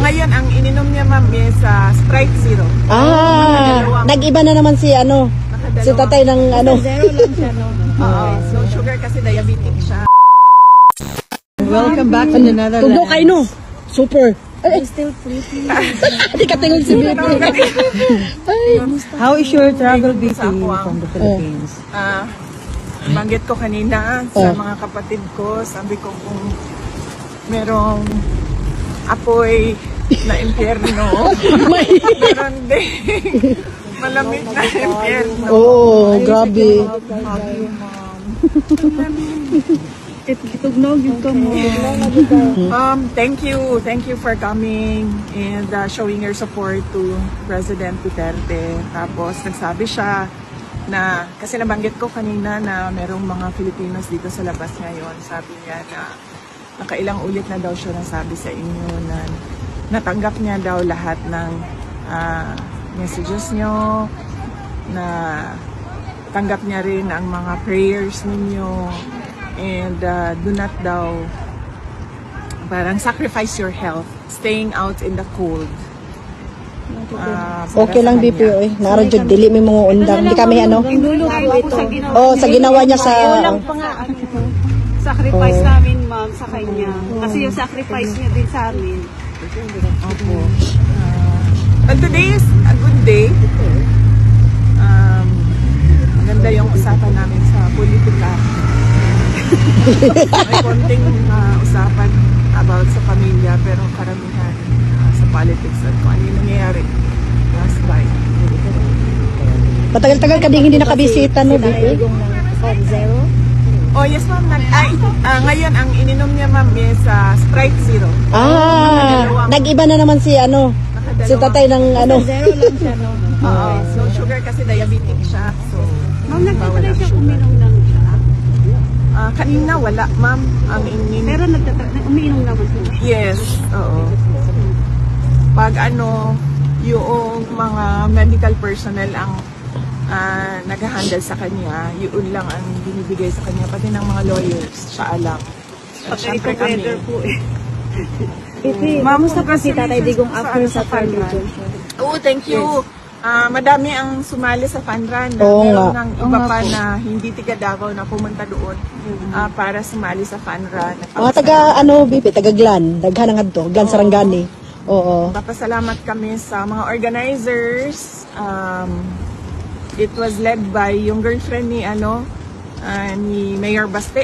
Ngayon, ang ininom niya, ma'am, is Sprite Zero. Nag-iba na naman si si tatay ng Zero lang siya, no? So, sugar kasi diabetic siya. Welcome back to the Netherlands. Tugno kayo, no? Super. I'm still pretty. Hindi ka tingin si Bibi. How is your travel busy from the Philippines? Banggit ko kanina sa mga kapatid ko, sabi ko kung merong apoy na impyerno, meron din malamig na impyerno. Oh, grabe. Thank you for coming and showing your support to President Duterte. Tapos nagsabi siya na, kasi nabanggit ko kanina na merong mga Filipinos dito sa labas ngayon. Sabi niya na nakailang ulit na daw siya nasabi sa inyo na natanggap niya daw lahat ng messages niyo, na tanggap niya rin ang mga prayers ninyo, and do not daw parang sacrifice your health staying out in the cold. Okay lang, BPO eh. Naradyo, dili may mga undang. Hindi kami sa ginawa niya sa... Sacrifice namin, ma'am, sa kanya. Kasi yung sacrifice niya din sa amin. Opo. Well, today is a good day. Maganda yung usapan namin sa politika. May konting usapan about sa pamilya, pero karamihan sa politics at kung ano yung nangyayari last time. Matagal-tagal ka din hindi nakabisita, no, BPO? Zero? Oh, yes, ma'am. Ngayon, ang ininom niya, ma'am, is Sprite Zero. Nag-iba na naman si si tatay ng Zero lang siya, no? So, sugar kasi diabetic siya. So, Ma'am, nagtatry siya uminom ng siya. kanina wala, ma'am, ang ininom. Pero umiinom naman siya. Yes, oo. Pag yung mga medical personnel ang nag-handle sa kanya, yun lang ang binibigay sa kanya, pati ng mga lawyers, siya alam. At syempre kami. Ma'am, musta pa si Tatay Digong after sa third region? Oo, thank you. Madami ang sumali sa fun run. Oo nga. Ng iba pa na hindi tiga Davao na pumunta doon para sumali sa fun run. Mga BPO, taga Glan. Daghan ang adto, Glan Sarangani. Oo. Papasalamat kami sa mga organizers. It was led by yung girlfriend ni ni Mayor Baste,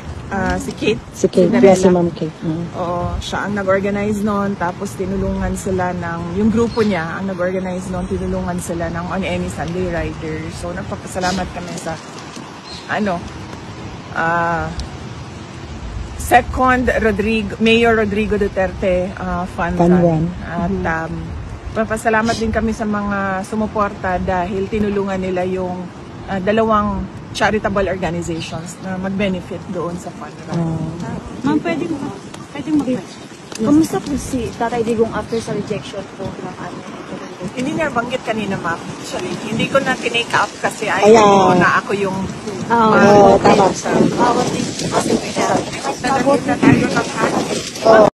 si Kate. Si Kate, Cinderella. si Ma'am Kate. Oo, siya ang nag-organize noon, tapos tinulungan sila yung grupo niya ang nag-organize noon, tinulungan sila ng On Any Sunday Rider. So nagpapasalamat kami sa second Mayor Rodrigo Duterte Fund Run. At papasalamat din kami sa mga sumuporta dahil tinulungan nila yung dalawang charitable organizations na mag-benefit doon sa fund run. Ma'am, pwede mag-question. Kamusta po si Tatay Digong after sa rejection po ng Hindi niya banggit kanina, ma'am. Actually, hindi ko na tinake up kasi ayaw na ako yung tama. sa bawat